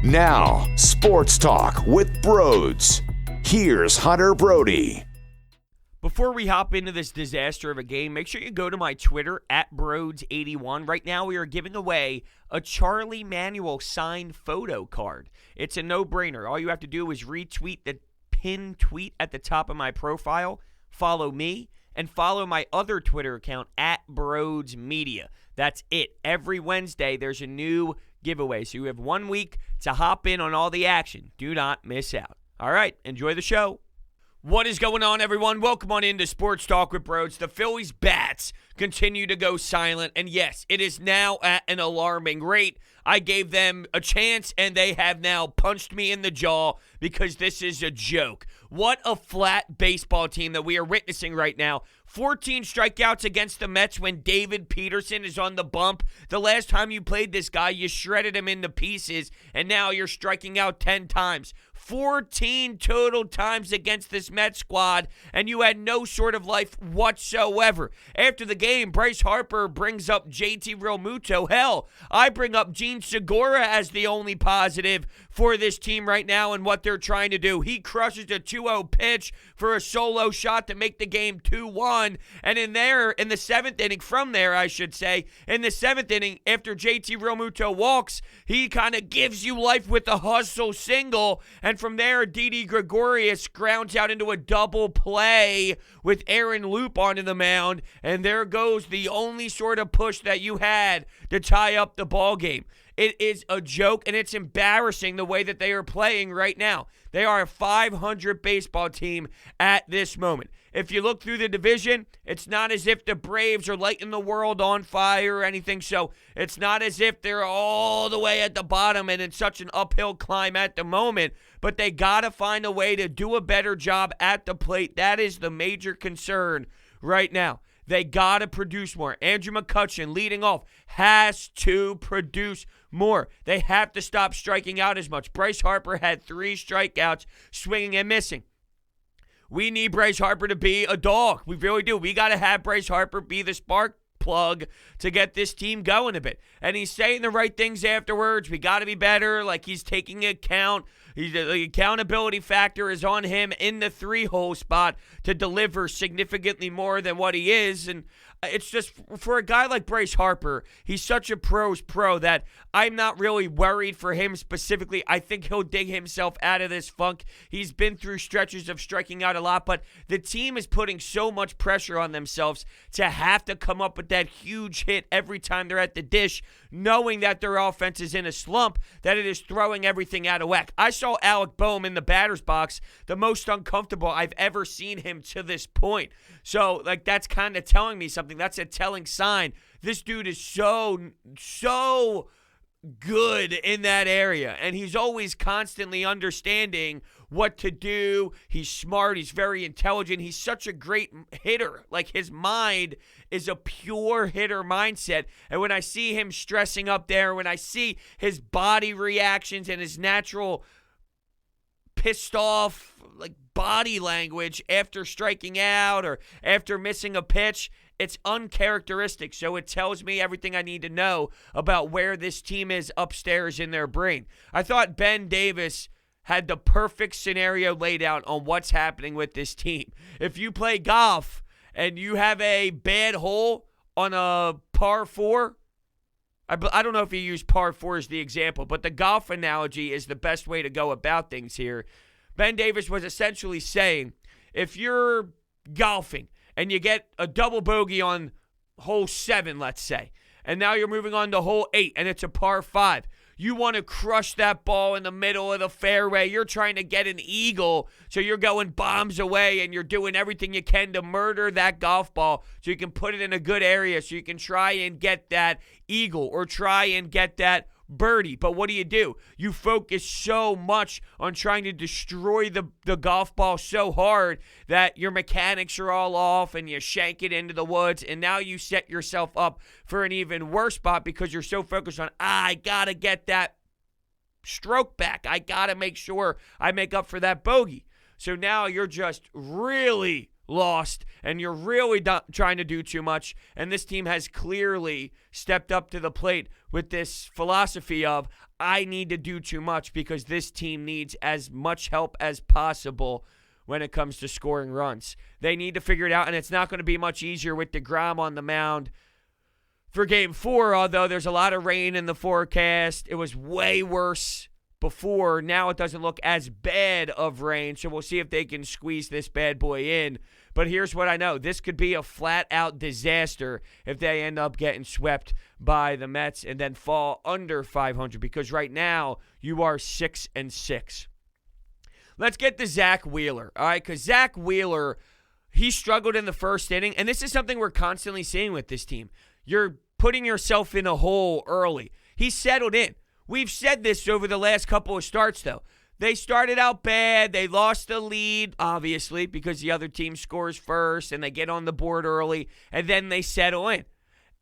Now, Sports Talk with Brodes. Here's Hunter Brody. Before we hop into this disaster of a game, make sure you go to my Twitter, @Brodes81. Right now, we are giving away a Charlie Manuel signed photo card. It's a no-brainer. All you have to do is retweet the pinned tweet at the top of my profile, follow me, and follow my other Twitter account, @BrodesMedia. That's it. Every Wednesday, there's a new giveaway. So you have 1 week to hop in on all the action. Do not miss out. All right, enjoy the show. What is going on, everyone? Welcome on into Sports Talk with Brodes. The Phillies bats continue to go silent, and yes, it is now at an alarming rate. I gave them a chance, and they have now punched me in the jaw because this is a joke. What a flat baseball team that we are witnessing right now. 14 strikeouts against the Mets when David Peterson is on the bump. The last time you played this guy, you shredded him into pieces, and now you're striking out 10 times. 14 total times against this Mets squad, and you had no sort of life whatsoever. After the game, Bryce Harper brings up JT Realmuto. Hell, I bring up Gene Segura as the only positive for this team right now and what they're trying to do. He crushes a 2-0 pitch for a solo shot to make the game 2-1, and in the seventh inning, in the seventh inning, after JT Realmuto walks, he kind of gives you life with a hustle single, and from there, Didi Gregorius grounds out into a double play with Aaron Loop onto the mound, and there goes the only sort of push that you had to tie up the ball game. It is a joke, and it's embarrassing the way that they are playing right now. They are a 500 baseball team at this moment. If you look through the division, it's not as if the Braves are lighting the world on fire or anything, so it's not as if they're all the way at the bottom and it's such an uphill climb at the moment, but they got to find a way to do a better job at the plate. That is the major concern right now. They got to produce more. Andrew McCutchen, leading off, has to produce more. They have to stop striking out as much. Bryce Harper had 3 strikeouts, swinging and missing. We need Bryce Harper to be a dog. We really do. We got to have Bryce Harper be the spark plug to get this team going a bit. And he's saying the right things afterwards. We got to be better. Like, he's taking account. The accountability factor is on him in the 3-hole spot to deliver significantly more than what he is. And it's just, for a guy like Bryce Harper, he's such a pro's pro that I'm not really worried for him specifically. I think he'll dig himself out of this funk. He's been through stretches of striking out a lot, but the team is putting so much pressure on themselves to have to come up with that huge hit every time they're at the dish, knowing that their offense is in a slump, that it is throwing everything out of whack. I saw Alec Boehm in the batter's box, the most uncomfortable I've ever seen him to this point. So, that's kind of telling me something. That's a telling sign. This dude is so good in that area, and he's always constantly understanding what to do. He's smart. He's very intelligent. He's such a great hitter. His mind is a pure hitter mindset, and when I see him stressing up there, when I see his body reactions and his natural pissed off body language after striking out or after missing a pitch, it's uncharacteristic. So it tells me everything I need to know about where this team is upstairs in their brain. I thought Ben Davis had the perfect scenario laid out on what's happening with this team. If you play golf and you have a bad hole on a par 4, I don't know if you use par 4 as the example, but the golf analogy is the best way to go about things here. Ben Davis was essentially saying, if you're golfing and you get a double bogey on hole 7, let's say, and now you're moving on to hole 8, and it's a par 5, you want to crush that ball in the middle of the fairway. You're trying to get an eagle, so you're going bombs away, and you're doing everything you can to murder that golf ball so you can put it in a good area so you can try and get that eagle or try and get that birdie. But what do? You focus so much on trying to destroy the golf ball so hard that your mechanics are all off and you shank it into the woods, and now you set yourself up for an even worse spot because you're so focused on, I gotta get that stroke back. I gotta make sure I make up for that bogey. So now you're just really lost, and you're really trying to do too much. And this team has clearly stepped up to the plate with this philosophy of, I need to do too much because this team needs as much help as possible when it comes to scoring runs. They need to figure it out, and it's not going to be much easier with DeGrom on the mound for Game 4, although there's a lot of rain in the forecast. It was way worse before. Now it doesn't look as bad of rain, so we'll see if they can squeeze this bad boy in. But here's what I know. This could be a flat-out disaster if they end up getting swept by the Mets and then fall under 500, because right now you are 6-6. Let's get to Zach Wheeler, all right? Because Zach Wheeler, he struggled in the first inning, and this is something we're constantly seeing with this team. You're putting yourself in a hole early. He settled in. We've said this over the last couple of starts, though. They started out bad. They lost the lead, obviously, because the other team scores first, and they get on the board early, and then they settle in.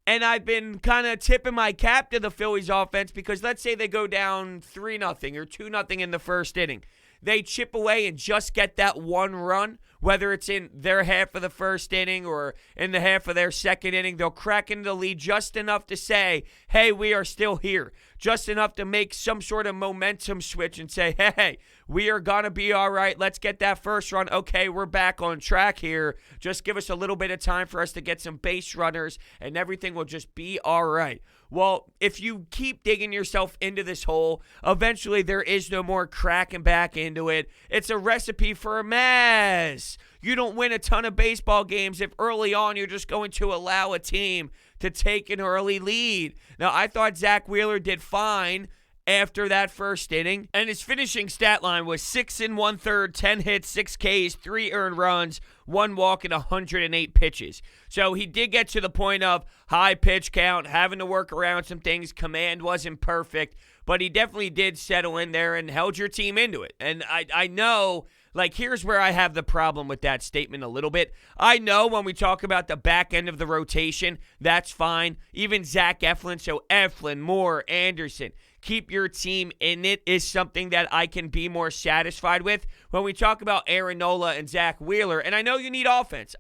And I've been kind of tipping my cap to the Phillies offense because let's say they go down 3-0 or 2-0 in the first inning. They chip away and just get that one run, whether it's in their half of the first inning or in the half of their second inning. They'll crack into the lead just enough to say, hey, we are still here. Just enough to make some sort of momentum switch and say, hey, we are going to be all right. Let's get that first run. Okay, we're back on track here. Just give us a little bit of time for us to get some base runners, and everything will just be all right. Well, if you keep digging yourself into this hole, eventually there is no more cracking back into it. It's a recipe for a mess. You don't win a ton of baseball games if early on you're just going to allow a team to take an early lead. Now, I thought Zach Wheeler did fine after that first inning, and his finishing stat line was 6 1/3, 10 hits, 6 Ks, 3 earned runs, 1 walk, and 108 pitches. So he did get to the point of high pitch count, having to work around some things. Command wasn't perfect, but he definitely did settle in there and held your team into it. And I know, like, here's where I have the problem with that statement a little bit. I know when we talk about the back end of the rotation, that's fine. Even Zach Eflin, so Eflin, Moore, Anderson, keep your team in it is something that I can be more satisfied with. When we talk about Aaron Nola and Zach Wheeler, and I know you need offense.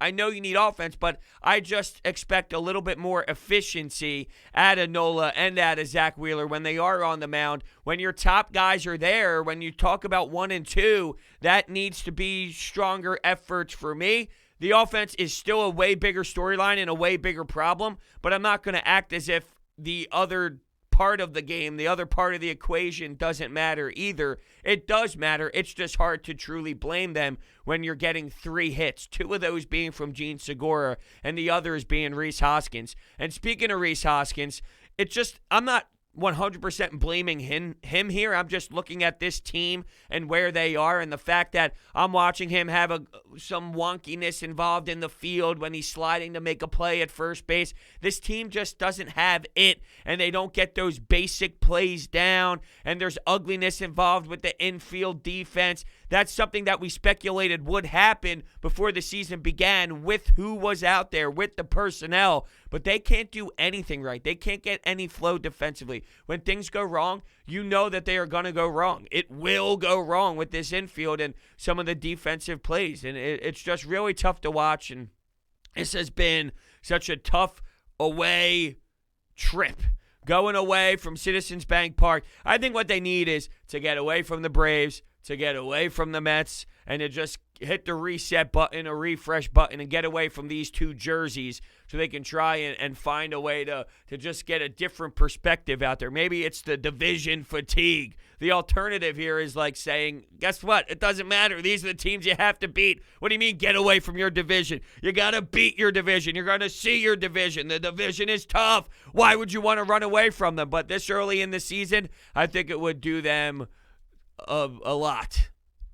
But I just expect a little bit more efficiency out of Nola and out of Zach Wheeler when they are on the mound. When your top guys are there, when you talk about 1 and 2, that needs to be stronger efforts for me. The offense is still a way bigger storyline and a way bigger problem, but I'm not going to act as if the other part of the game, the other part of the equation doesn't matter either. It does matter. It's just hard to truly blame them when you're getting 3 hits, 2 of those being from Gene Segura and the others being Rhys Hoskins. And speaking of Rhys Hoskins, I'm not 100% blaming him here. I'm just looking at this team and where they are, and the fact that I'm watching him have some wonkiness involved in the field when he's sliding to make a play at first base. This team just doesn't have it, and they don't get those basic plays down, and there's ugliness involved with the infield defense. That's something that we speculated would happen before the season began with who was out there, with the personnel. But they can't do anything right. They can't get any flow defensively. When things go wrong, you know that they are going to go wrong. It will go wrong with this infield and some of the defensive plays. And it's just really tough to watch. And this has been such a tough away trip. Going away from Citizens Bank Park. I think what they need is to get away from the Braves, to get away from the Mets, and to just hit the reset button, a refresh button, and get away from these 2 jerseys so they can try and find a way to just get a different perspective out there. Maybe it's the division fatigue. The alternative here is like saying, guess what? It doesn't matter. These are the teams you have to beat. What do you mean get away from your division? You got to beat your division. You're going to see your division. The division is tough. Why would you want to run away from them? But this early in the season, I think it would do them a lot.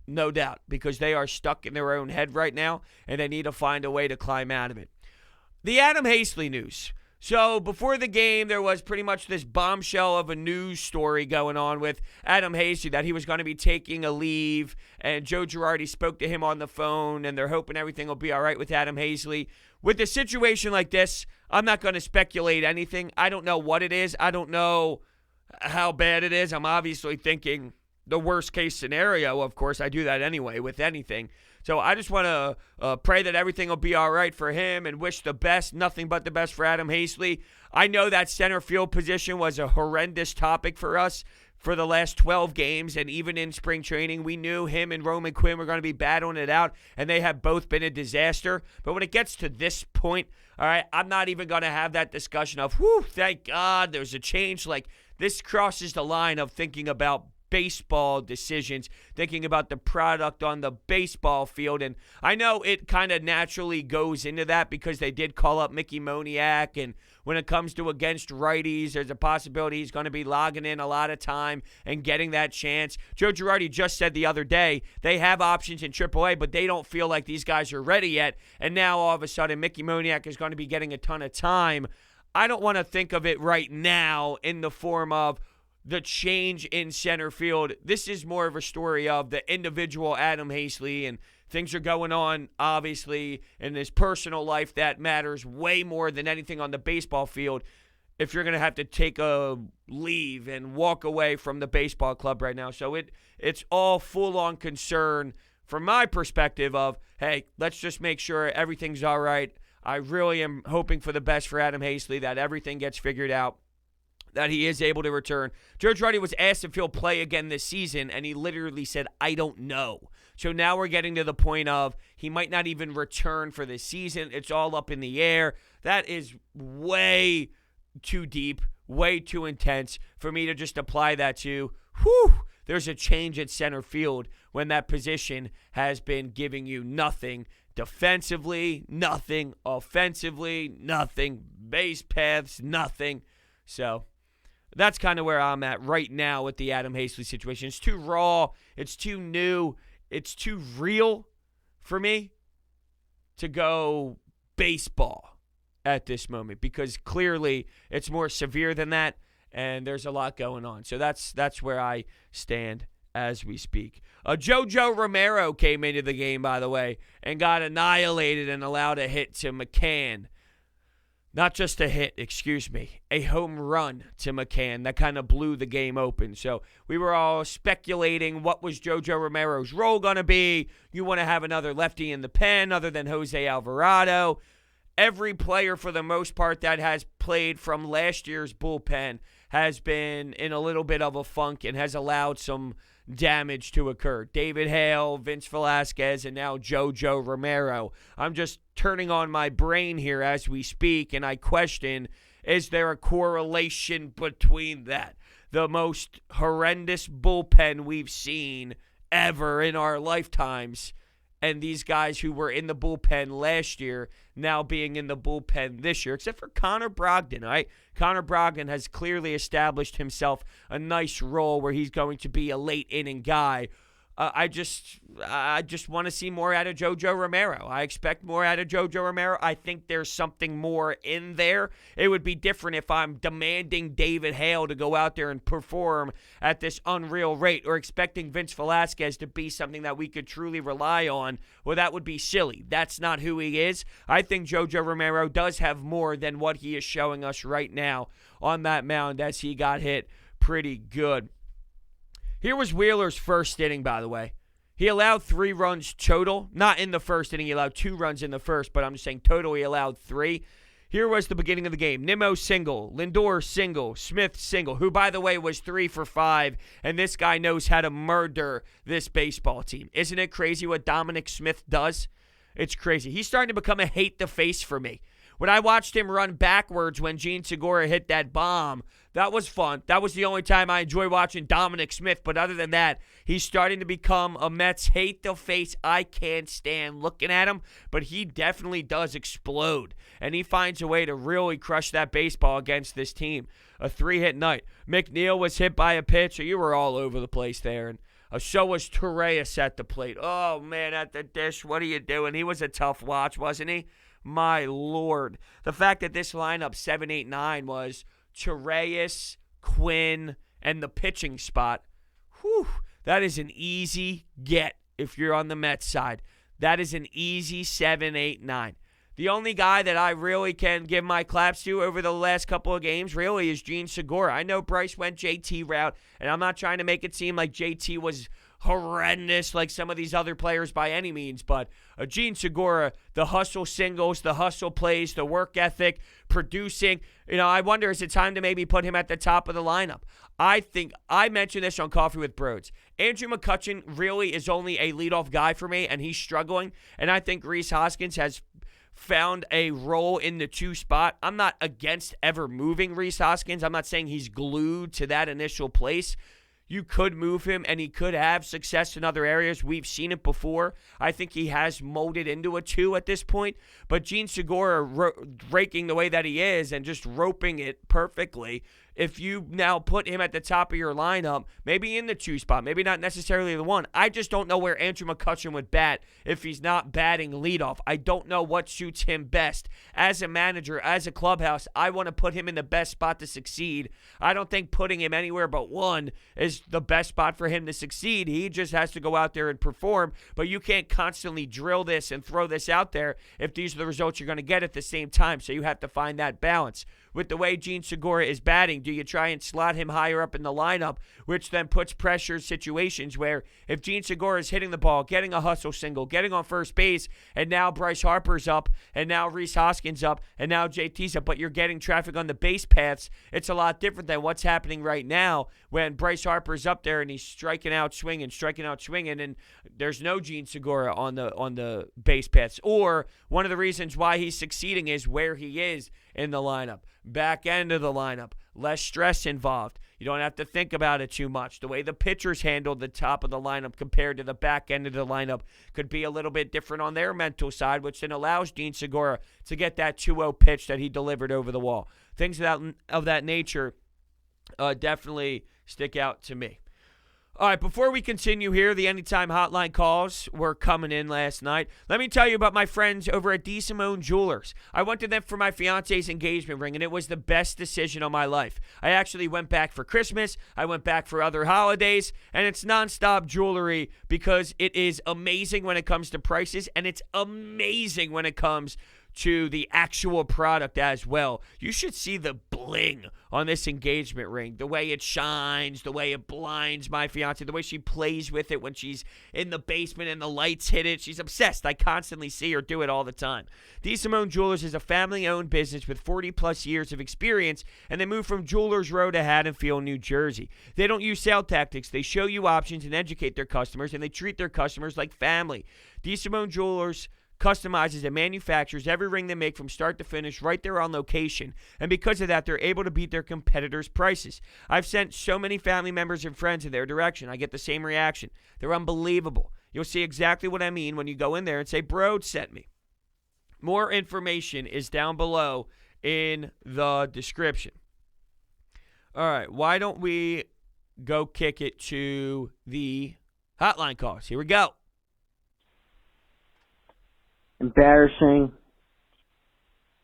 No doubt, because they are stuck in their own head right now, and they need to find a way to climb out of it. The Adam Hazley news. So before the game, there was pretty much this bombshell of a news story going on with Adam Hazley that he was going to be taking a leave, and Joe Girardi spoke to him on the phone, and they're hoping everything will be all right with Adam Hazley. With a situation like this, I'm not going to speculate anything. I don't know what it is. I don't know how bad it is. I'm obviously thinking the worst case scenario. Of course, I do that anyway with anything. So I just want to pray that everything will be all right for him and wish the best, nothing but the best for Adam Hazley. I know that center field position was a horrendous topic for us for the last 12 games, and even in spring training, we knew him and Roman Quinn were going to be battling it out, and they have both been a disaster. But when it gets to this point, all right, I'm not even going to have that discussion of, whew, thank God there's a change. Like, this crosses the line of thinking about baseball decisions, thinking about the product on the baseball field. And I know it kind of naturally goes into that because they did call up Mickey Moniak, and when it comes to against righties, there's a possibility he's going to be logging in a lot of time and getting that chance. Joe Girardi just said the other day they have options in AAA, but they don't feel like these guys are ready yet. And now all of a sudden Mickey Moniak is going to be getting a ton of time. I don't want to think of it right now in the form of the change in center field. This is more of a story of the individual Adam Hazley, and things are going on, obviously, in his personal life that matters way more than anything on the baseball field. If you're going to have to take a leave and walk away from the baseball club right now. So it's all full-on concern from my perspective of, hey, let's just make sure everything's all right. I really am hoping for the best for Adam Hazley, that everything gets figured out, that he is able to return. Joe Girardi was asked if he'll play again this season, and he literally said, I don't know. So now we're getting to the point of he might not even return for this season. It's all up in the air. That is way too deep, way too intense for me to just apply that to, there's a change at center field when that position has been giving you nothing defensively, nothing offensively, nothing base paths, nothing. So that's kind of where I'm at right now with the Adam Hazley situation. It's too raw. It's too new. It's too real for me to go baseball at this moment because clearly it's more severe than that, and there's a lot going on. So that's where I stand as we speak. JoJo Romero came into the game, by the way, and got annihilated and allowed a hit to McCann. Not just a hit, a home run to McCann that kind of blew the game open. So we were all speculating what was JoJo Romero's role going to be. You want to have another lefty in the pen other than Jose Alvarado. Every player, for the most part, that has played from last year's bullpen has been in a little bit of a funk and has allowed some damage to occur. David Hale, Vince Velasquez, and now JoJo Romero. I'm just turning on my brain here as we speak, and I question, is there a correlation between that? The most horrendous bullpen we've seen ever in our lifetimes, and these guys who were in the bullpen last year now being in the bullpen this year, except for Connor Brogdon, all right? Connor Brogdon has clearly established himself a nice role where he's going to be a late inning guy. I just want to see more out of JoJo Romero. I expect more out of JoJo Romero. I think there's something more in there. It would be different if I'm demanding David Hale to go out there and perform at this unreal rate or expecting Vince Velasquez to be something that we could truly rely on. Well, that would be silly. That's not who he is. I think JoJo Romero does have more than what he is showing us right now on that mound as he got hit pretty good. Here was Wheeler's first inning, by the way. He allowed 3 runs total. Not in the first inning. He allowed 2 runs in the first, but I'm just saying total he allowed 3. Here was the beginning of the game. Nimmo single, Lindor single, Smith single, who, by the way, was 3 for 5, and this guy knows how to murder this baseball team. Isn't it crazy what Dominic Smith does? It's crazy. He's starting to become a hate the face for me. When I watched him run backwards when Gene Segura hit that bomb, that was fun. That was the only time I enjoy watching Dominic Smith. But other than that, he's starting to become a Mets hate the face. I can't stand looking at him, but he definitely does explode. And he finds a way to really crush that baseball against this team. A 3-hit night. McNeil was hit by a pitch. You were all over the place there. And so was Torreyes at the plate. Oh, man, at the dish. What are you doing? He was a tough watch, wasn't he? My Lord. The fact that this lineup 7, 8, 9 was Torreyes, Quinn, and the pitching spot, that is an easy get if you're on the Mets side. That is an easy 7, 8, 9. The only guy that I really can give my claps to over the last couple of games really is Gene Segura. I know Bryce went JT route, and I'm not trying to make it seem like JT was horrendous like some of these other players by any means, but Gene Segura, the hustle singles, the hustle plays, the work ethic, producing, I wonder, is it time to maybe put him at the top of the lineup? I think I mentioned this on Coffee with Brodes. Andrew McCutchen really is only a leadoff guy for me, and he's struggling, and I think Rhys Hoskins has found a role in the 2 spot. I'm not against ever moving Rhys Hoskins. I'm not saying he's glued to that initial place. You could move him, and he could have success in other areas. We've seen it before. I think he has molded into a 2 at this point. But Gene Segura raking the way that he is and just roping it perfectly, if you now put him at the top of your lineup, maybe in the 2 spot, maybe not necessarily the 1. I just don't know where Andrew McCutchen would bat if he's not batting leadoff. I don't know what suits him best. As a manager, as a clubhouse, I want to put him in the best spot to succeed. I don't think putting him anywhere but 1 is the best spot for him to succeed. He just has to go out there and perform, but you can't constantly drill this and throw this out there if these are the results you're going to get at the same time, so you have to find that balance. With the way Gene Segura is batting, do you try and slot him higher up in the lineup, which then puts pressure situations where if Gene Segura is hitting the ball, getting a hustle single, getting on first base, and now Bryce Harper's up, and now Rhys Hoskins up, and now JT's up, but you're getting traffic on the base paths, it's a lot different than what's happening right now when Bryce Harper's up there and he's striking out swinging, and there's no Gene Segura on the base paths. Or one of the reasons why he's succeeding is where he is in the lineup. Back end of the lineup, less stress involved. You don't have to think about it too much. The way the pitchers handled the top of the lineup compared to the back end of the lineup could be a little bit different on their mental side, which then allows Gene Segura to get that 2-0 pitch that he delivered over the wall. Things of that nature definitely stick out to me. All right, before we continue here, the Anytime Hotline calls were coming in last night. Let me tell you about my friends over at DeSimone Jewelers. I went to them for my fiance's engagement ring, and it was the best decision of my life. I actually went back for Christmas. I went back for other holidays, and it's nonstop jewelry because it is amazing when it comes to prices, and it's amazing when it comes to the actual product as well. You should see the bling on this engagement ring, the way it shines, the way it blinds my fiance, the way she plays with it when she's in the basement and the lights hit it. She's obsessed. I constantly see her do it all the time. DeSimone Jewelers is a family-owned business with 40-plus years of experience, and they moved from Jewelers Row to Haddonfield, New Jersey. They don't use sale tactics. They show you options and educate their customers, and they treat their customers like family. DeSimone Jewelers customizes and manufactures every ring they make from start to finish right there on location. And because of that, they're able to beat their competitors' prices. I've sent so many family members and friends in their direction. I get the same reaction. They're unbelievable. You'll see exactly what I mean when you go in there and say, Brodes sent me. More information is down below in the description. All right, why don't we go kick it to the hotline calls? Here we go. Embarrassing.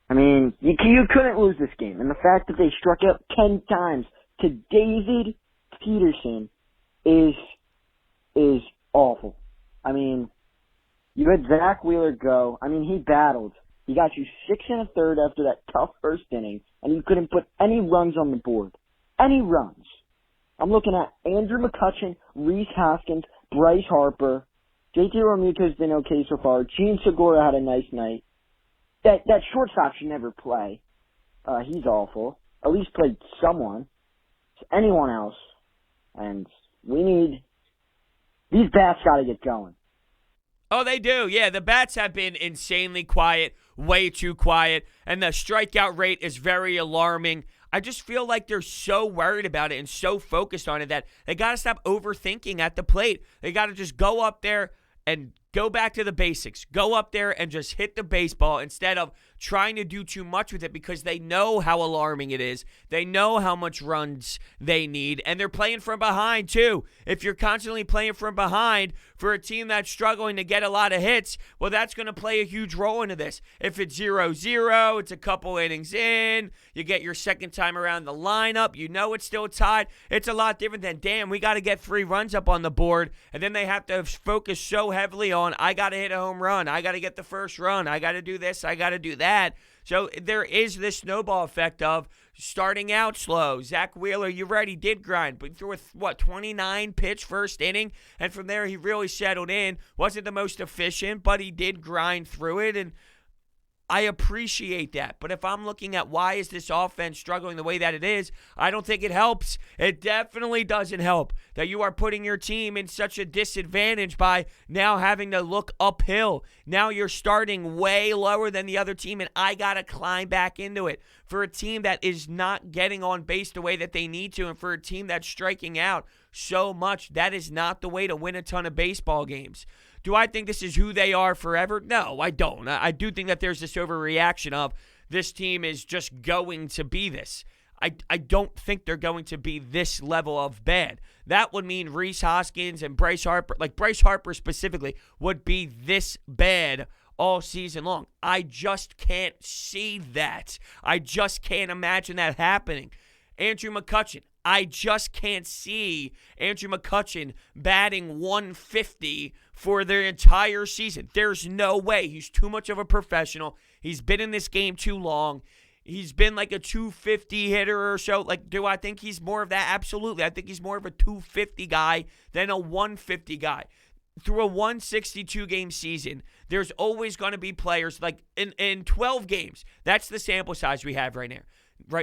I mean, you couldn't lose this game. And the fact that they struck out 10 times to David Peterson is awful. I mean, you had Zach Wheeler go. I mean, he battled. He got you 6 1/3 after that tough first inning, and you couldn't put any runs on the board. Any runs. I'm looking at Andrew McCutchen, Rhys Hoskins, Bryce Harper. JT Realmuto's been okay so far. Gene Segura had a nice night. That shortstop should never play. He's awful. At least play someone. Anyone else. And these bats got to get going. Oh, they do. Yeah, the bats have been insanely quiet, way too quiet, and the strikeout rate is very alarming. I just feel like they're so worried about it and so focused on it that they got to stop overthinking at the plate. They got to just go up there and go back to the basics. Go up there and just hit the baseball instead of trying to do too much with it because they know how alarming it is. They know how much runs they need, and they're playing from behind too. If you're constantly playing from behind for a team that's struggling to get a lot of hits, well, that's going to play a huge role into this. If it's 0-0, it's a couple innings in, you get your second time around the lineup, you know it's still tied. It's a lot different than, damn, we got to get 3 runs up on the board, and then they have to focus so heavily on, I got to hit a home run, I got to get the first run, I got to do this, I got to do that. So there is this snowball effect of starting out slow. Zach Wheeler, you're right, he did grind, but he threw a 29 pitch first inning, and from there he really settled in. Wasn't the most efficient, but he did grind through it, and I appreciate that. But if I'm looking at why is this offense struggling the way that it is, I don't think it helps. It definitely doesn't help that you are putting your team in such a disadvantage by now having to look uphill. Now you're starting way lower than the other team, and I got to climb back into it. For a team that is not getting on base the way that they need to, and for a team that's striking out so much, that is not the way to win a ton of baseball games. Do I think this is who they are forever? No, I don't. I do think that there's this overreaction of this team is just going to be this. I don't think they're going to be this level of bad. That would mean Rhys Hoskins and Bryce Harper, like Bryce Harper specifically, would be this bad all season long. I just can't see that. I just can't imagine that happening. Andrew McCutchen, I just can't see Andrew McCutchen batting 150 for their entire season. There's no way. He's too much of a professional. He's been in this game too long. He's been like a 250 hitter or so. Like, do I think he's more of that? Absolutely. I think he's more of a 250 guy than a 150 guy. Through a 162-game season, there's always going to be players like in 12 games. That's the sample size we have right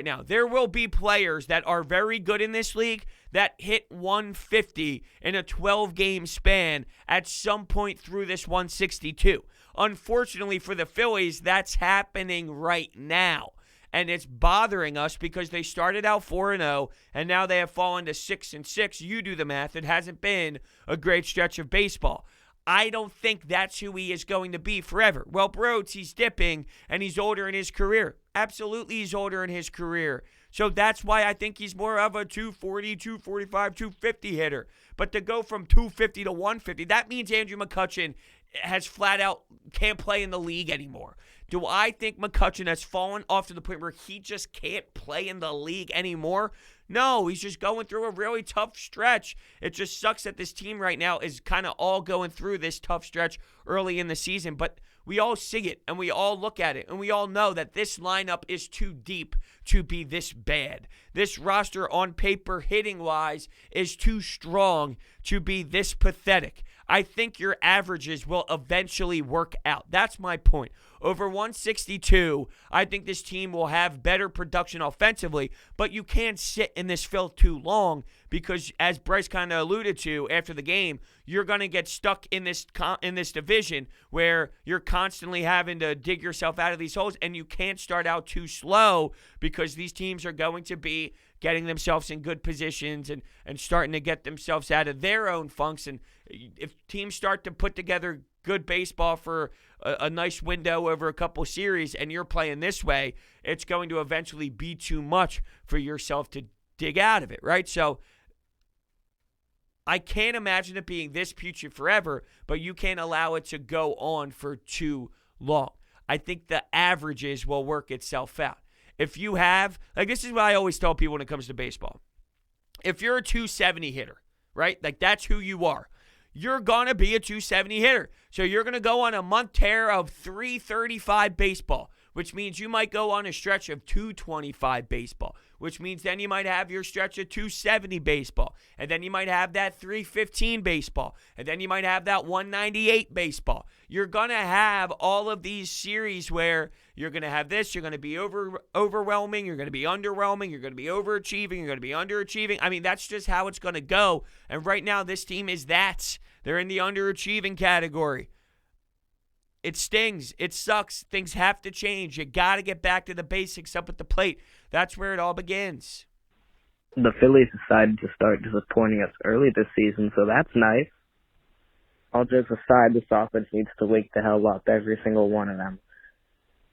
now. There will be players that are very good in this league that hit 150 in a 12-game span at some point through this 162. Unfortunately for the Phillies, that's happening right now. And it's bothering us because they started out 4-0, and now they have fallen to 6-6. You do the math. It hasn't been a great stretch of baseball. I don't think that's who he is going to be forever. Well, Brodes, he's dipping, and he's older in his career. Absolutely, he's older in his career. So that's why I think he's more of a 240, 245, 250 hitter. But to go from 250 to 150, that means Andrew McCutchen has flat out can't play in the league anymore. Do I think McCutchen has fallen off to the point where he just can't play in the league anymore? No, he's just going through a really tough stretch. It just sucks that this team right now is kind of all going through this tough stretch early in the season, but we all see it and we all look at it and we all know that this lineup is too deep to be this bad. This roster on paper hitting-wise is too strong to be this pathetic. I think your averages will eventually work out. That's my point. Over 162, I think this team will have better production offensively, but you can't sit in this field too long because, as Bryce kind of alluded to after the game, you're going to get stuck in this division where you're constantly having to dig yourself out of these holes, and you can't start out too slow because these teams are going to be getting themselves in good positions and starting to get themselves out of their own funks. And if teams start to put together good baseball for a nice window over a couple series and you're playing this way, it's going to eventually be too much for yourself to dig out of it, right? So I can't imagine it being this putrid forever, but you can't allow it to go on for too long. I think the averages will work itself out. If you have, like, this is what I always tell people when it comes to baseball. If you're a 270 hitter, right? Like, that's who you are. You're going to be a 270 hitter. So you're going to go on a month tear of 335 baseball, which means you might go on a stretch of 225 baseball, which means then you might have your stretch of 270 baseball, and then you might have that 315 baseball, and then you might have that 198 baseball. You're going to have all of these series where you're going to have this, you're going to be overwhelming, you're going to be underwhelming, you're going to be overachieving, you're going to be underachieving. I mean, that's just how it's going to go. And right now, this team is that. They're in the underachieving category. It stings. It sucks. Things have to change. You got to get back to the basics up at the plate. That's where it all begins. The Phillies decided to start disappointing us early this season, so that's nice. All jokes aside, this offense needs to wake the hell up, every single one of them.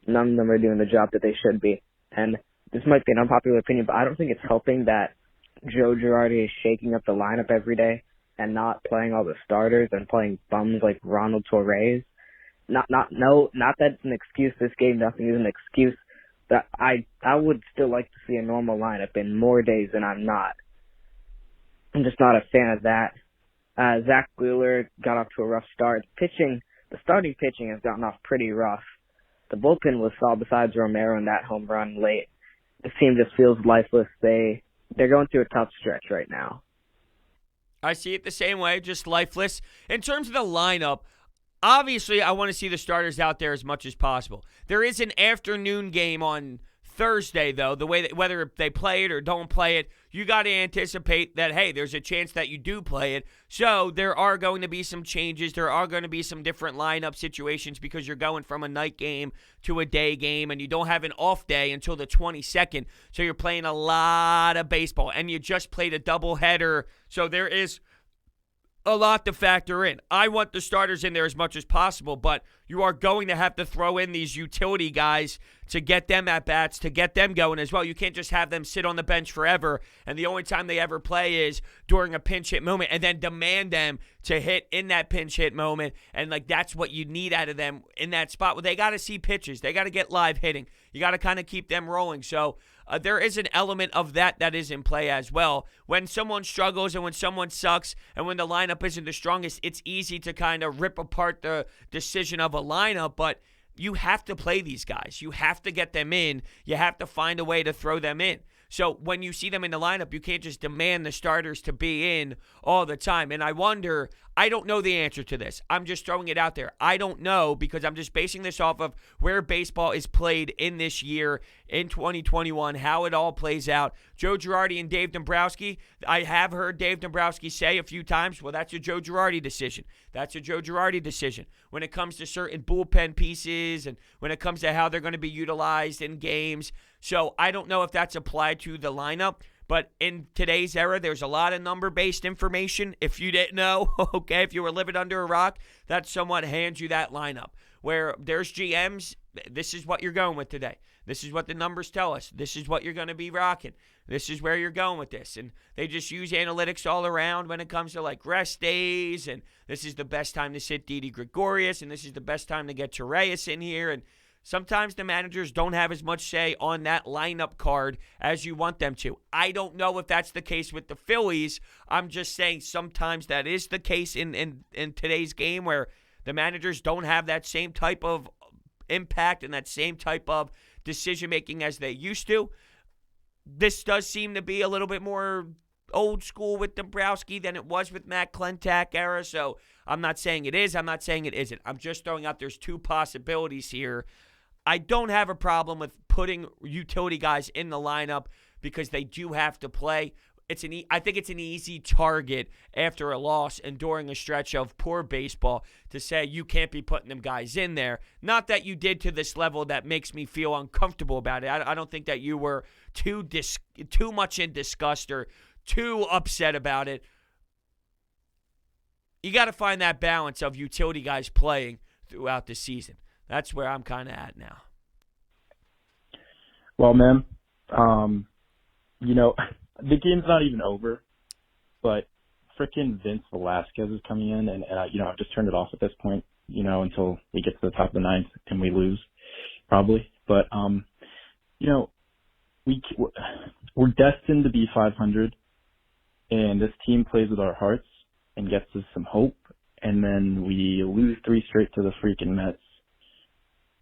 None of them are doing the job that they should be. And this might be an unpopular opinion, but I don't think it's helping that Joe Girardi is shaking up the lineup every day and not playing all the starters and playing bums like Ronald Torres. Not that it's an excuse. This game, nothing is an excuse. But I would still like to see a normal lineup in more days than I'm not. I'm just not a fan of that. Zach Wheeler got off to a rough start. The starting pitching has gotten off pretty rough. The bullpen was solid besides Romero and that home run late. This team just feels lifeless. They're going through a tough stretch right now. I see it the same way, just lifeless. In terms of the lineup, obviously I want to see the starters out there as much as possible. There is an afternoon game on Thursday, though, the way that whether they play it or don't play it, you got to anticipate that, hey, there's a chance that you do play it. So there are going to be some changes. There are going to be some different lineup situations because you're going from a night game to a day game, and you don't have an off day until the 22nd. So you're playing a lot of baseball, and you just played a doubleheader. So there is a lot to factor in. I want the starters in there as much as possible, but you are going to have to throw in these utility guys to get them at bats, to get them going as well. You can't just have them sit on the bench forever, and the only time they ever play is during a pinch hit moment, and then demand them to hit in that pinch hit moment. And like that's what you need out of them in that spot. Well, they got to see pitches. They got to get live hitting. You got to kind of keep them rolling. So there is an element of that is in play as well. When someone struggles and when someone sucks and when the lineup isn't the strongest, it's easy to kind of rip apart the decision of a lineup, but you have to play these guys. You have to get them in. You have to find a way to throw them in. So when you see them in the lineup, you can't just demand the starters to be in all the time. And I wonder, I don't know the answer to this. I'm just throwing it out there. I don't know because I'm just basing this off of where baseball is played in this year, in 2021, how it all plays out. Joe Girardi and Dave Dombrowski, I have heard Dave Dombrowski say a few times, well, that's a Joe Girardi decision. That's a Joe Girardi decision. When it comes to certain bullpen pieces and when it comes to how they're going to be utilized in games. So I don't know if that's applied to the lineup. But in today's era, there's a lot of number-based information. If you didn't know, okay, if you were living under a rock, that somewhat hands you that lineup. Where there's GMs, this is what you're going with today. This is what the numbers tell us. This is what you're going to be rocking. This is where you're going with this. And they just use analytics all around when it comes to like rest days. And this is the best time to sit Didi Gregorius. And this is the best time to get Torreyes in here. And sometimes the managers don't have as much say on that lineup card as you want them to. I don't know if that's the case with the Phillies. I'm just saying sometimes that is the case in today's game where the managers don't have that same type of impact and that same type of decision-making as they used to. This does seem to be a little bit more old school with Dombrowski than it was with Matt Klentak era, so I'm not saying it is. I'm not saying it isn't. I'm just throwing out there's two possibilities here. I don't have a problem with putting utility guys in the lineup because they do have to play. I think it's an easy target after a loss and during a stretch of poor baseball to say you can't be putting them guys in there. Not that you did to this level that makes me feel uncomfortable about it. I don't think that you were too much in disgust or too upset about it. You got to find that balance of utility guys playing throughout the season. That's where I'm kind of at now. Well, man, the game's not even over, but frickin' Vince Velasquez is coming in, and I've just turned it off at this point, until we get to the top of the ninth and we lose, probably. But, we're destined to be 500, and this team plays with our hearts and gets us some hope, and then we lose 3 straight to the freaking Mets,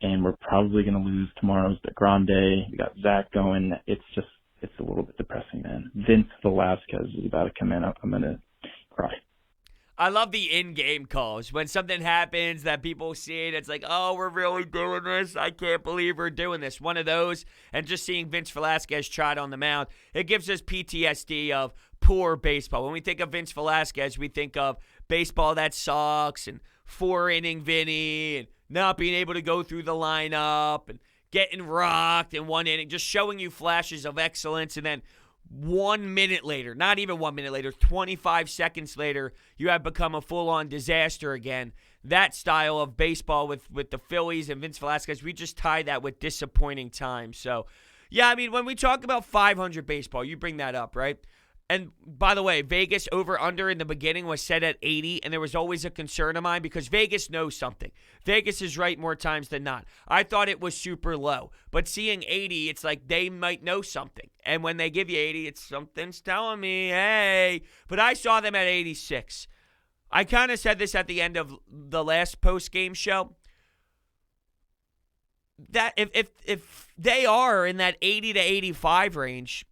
and we're probably going to lose tomorrow's the Grande. We got Zach going. It's a little bit depressing, man. Vince Velasquez is about to come in. I'm going to cry. I love the in-game calls. When something happens that people see it, it's like, oh, we're really doing this. I can't believe we're doing this. One of those, and just seeing Vince Velasquez trot on the mound, it gives us PTSD of poor baseball. When we think of Vince Velasquez, we think of baseball that sucks and 4-inning Vinny and not being able to go through the lineup and getting rocked in 1 inning, just showing you flashes of excellence, and then 1 minute later, not even 1 minute later, 25 seconds later, you have become a full-on disaster again. That style of baseball with the Phillies and Vince Velasquez, we just tie that with disappointing times. So, yeah, I mean, when we talk about 500 baseball, you bring that up, right? And by the way, Vegas over-under in the beginning was set at 80, and there was always a concern of mine because Vegas knows something. Vegas is right more times than not. I thought it was super low, but seeing 80, it's like they might know something. And when they give you 80, it's something's telling me, hey. But I saw them at 86. I kind of said this at the end of the last post-game show. that if they are in that 80 to 85 range,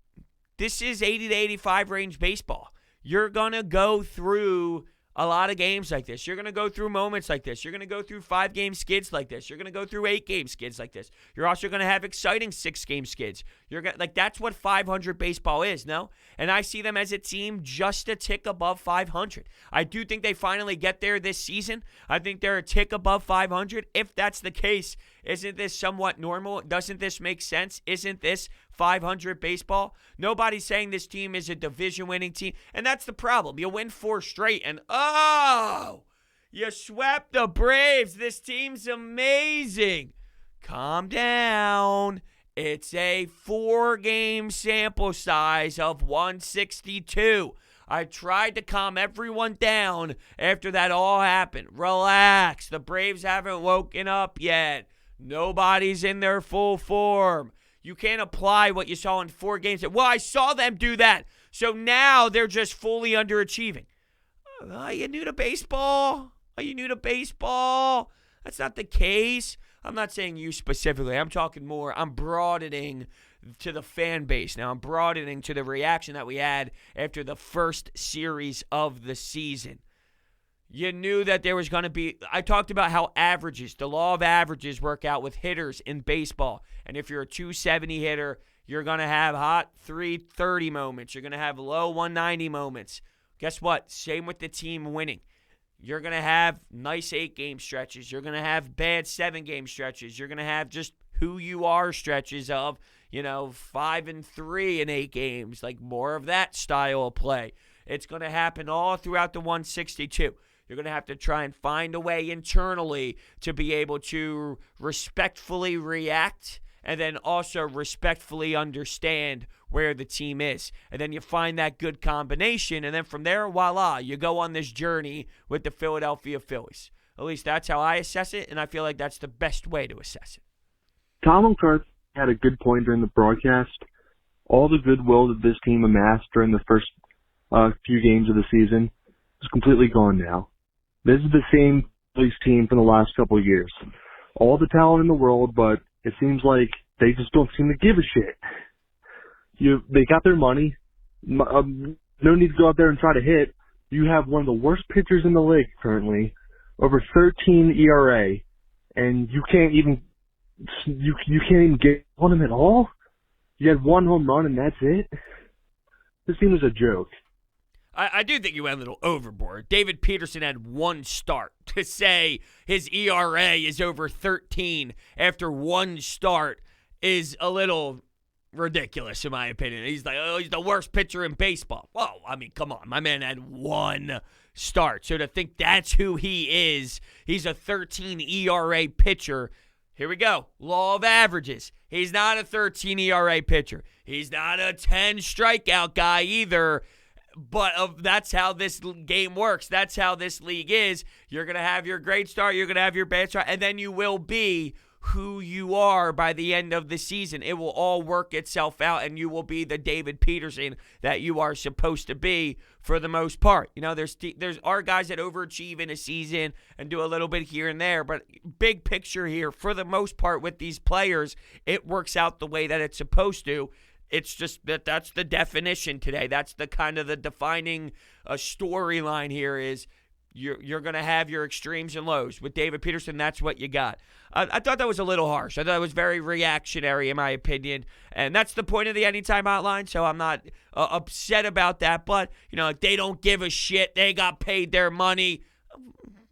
this is 80 to 85 range baseball. You're going to go through a lot of games like this. You're going to go through moments like this. You're going to go through 5-game skids like this. You're going to go through 8-game skids like this. You're also going to have exciting 6-game skids. You're going that's what 500 baseball is, no? And I see them as a team just a tick above 500. I do think they finally get there this season. I think they're a tick above 500. If that's the case, isn't this somewhat normal? Doesn't this make sense? Isn't this 500 baseball? Nobody's saying this team is a division-winning team, and that's the problem. You win 4 straight, and you swept the Braves. This team's amazing. Calm down. It's a 4-game sample size of 162. I tried to calm everyone down after that all happened. Relax. The Braves haven't woken up yet. Nobody's in their full form. You can't apply what you saw in 4 games. Well, I saw them do that. So now they're just fully underachieving. Are you new to baseball? Are you new to baseball? That's not the case. I'm not saying you specifically. I'm talking more. I'm broadening to the fan base. Now, I'm broadening to the reaction that we had after the first series of the season. You knew that there was going to be, I talked about how averages, the law of averages work out with hitters in baseball. And if you're a 270 hitter, you're going to have hot 330 moments. You're going to have low 190 moments. Guess what? Same with the team winning. You're going to have nice 8-game stretches. You're going to have bad 7-game stretches. You're going to have just who you are stretches of, 5 and 3 in 8 games, like more of that style of play. It's going to happen all throughout the 162. You're going to have to try and find a way internally to be able to respectfully react and then also respectfully understand where the team is. And then you find that good combination, and then from there, voila, you go on this journey with the Philadelphia Phillies. At least that's how I assess it, and I feel like that's the best way to assess it. Tom McCarthy had a good point during the broadcast. All the goodwill that this team amassed during the first few games of the season is completely gone now. This is the same Phillies team from the last couple of years. All the talent in the world, but it seems like they just don't seem to give a shit. They got their money. No need to go out there and try to hit. You have one of the worst pitchers in the league currently, over 13 ERA, and you can't even get on him at all. You had 1 home run and that's it. This team is a joke. I do think you went a little overboard. David Peterson had 1 start. To say his ERA is over 13 after 1 start is a little ridiculous, in my opinion. He's like, he's the worst pitcher in baseball. Whoa, I mean, come on. My man had 1 start. So to think that's who he is, he's a 13 ERA pitcher. Here we go. Law of averages. He's not a 13 ERA pitcher. He's not a 10 strikeout guy either. But that's how this game works. That's how this league is. You're going to have your great start. You're going to have your bad start. And then you will be who you are by the end of the season. It will all work itself out, and you will be the David Peterson that you are supposed to be for the most part. There's our guys that overachieve in a season and do a little bit here and there, but big picture here, for the most part with these players, it works out the way that it's supposed to. It's just that's the definition today. That's the kind of the defining storyline here is you're going to have your extremes and lows. With David Peterson, that's what you got. I thought that was a little harsh. I thought it was very reactionary in my opinion. And that's the point of the Anytime Hotline, so I'm not upset about that. But, they don't give a shit. They got paid their money.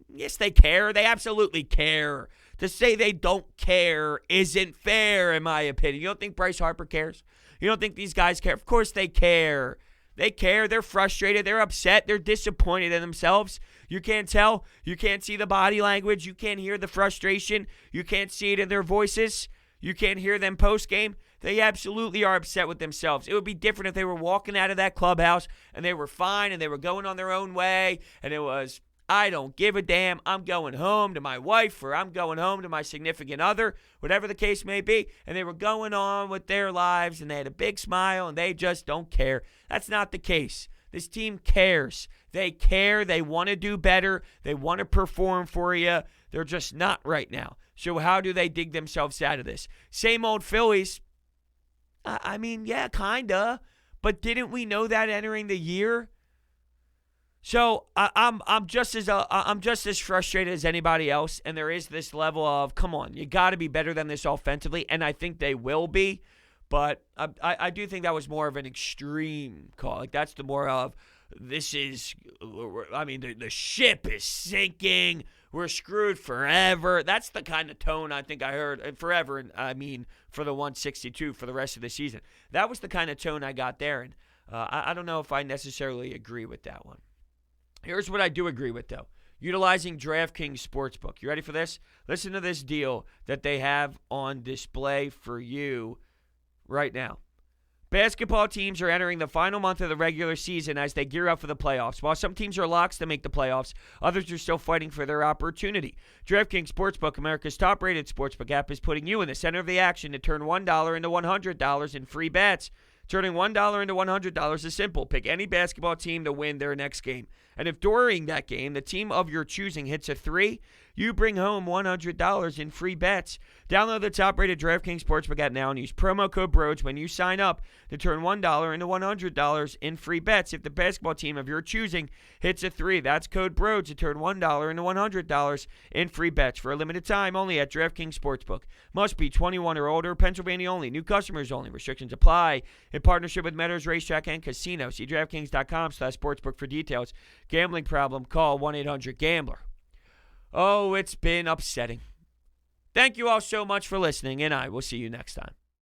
Yes, they care. They absolutely care. To say they don't care isn't fair in my opinion. You don't think Bryce Harper cares? You don't think these guys care? Of course they care. They care. They're frustrated. They're upset. They're disappointed in themselves. You can't tell. You can't see the body language. You can't hear the frustration. You can't see it in their voices. You can't hear them post-game. They absolutely are upset with themselves. It would be different if they were walking out of that clubhouse and they were fine and they were going on their own way and it was, I don't give a damn. I'm going home to my wife or I'm going home to my significant other, whatever the case may be. And they were going on with their lives and they had a big smile and they just don't care. That's not the case. This team cares. They care. They want to do better. They want to perform for you. They're just not right now. So how do they dig themselves out of this? Same old Phillies. I mean, yeah, kind of. But didn't we know that entering the year? So I'm just as frustrated as anybody else, and there is this level of, come on, you got to be better than this offensively, and I think they will be, but I do think that was more of an extreme call. Like, that's the more of, this is, I mean, the ship is sinking, we're screwed forever. That's the kind of tone I think I heard, and forever, and I mean for the 162 for the rest of the season. That was the kind of tone I got there, and I don't know if I necessarily agree with that one. Here's what I do agree with, though. Utilizing DraftKings Sportsbook. You ready for this? Listen to this deal that they have on display for you right now. Basketball teams are entering the final month of the regular season as they gear up for the playoffs. While some teams are locks to make the playoffs, others are still fighting for their opportunity. DraftKings Sportsbook, America's top-rated sportsbook app, is putting you in the center of the action to turn $1 into $100 in free bets. Turning $1 into $100 is simple. Pick any basketball team to win their next game. And if during that game, the team of your choosing hits a 3, you bring home $100 in free bets. Download the top-rated DraftKings Sportsbook app now and use promo code Brodes when you sign up to turn $1 into $100 in free bets. If the basketball team of your choosing hits a 3, that's code Brodes to turn $1 into $100 in free bets for a limited time only at DraftKings Sportsbook. Must be 21 or older. Pennsylvania only. New customers only. Restrictions apply. In partnership with Meadows Racetrack and Casino. See DraftKings.com/sportsbook for details. Gambling problem? Call 1-800-GAMBLER. Oh, it's been upsetting. Thank you all so much for listening, and I will see you next time.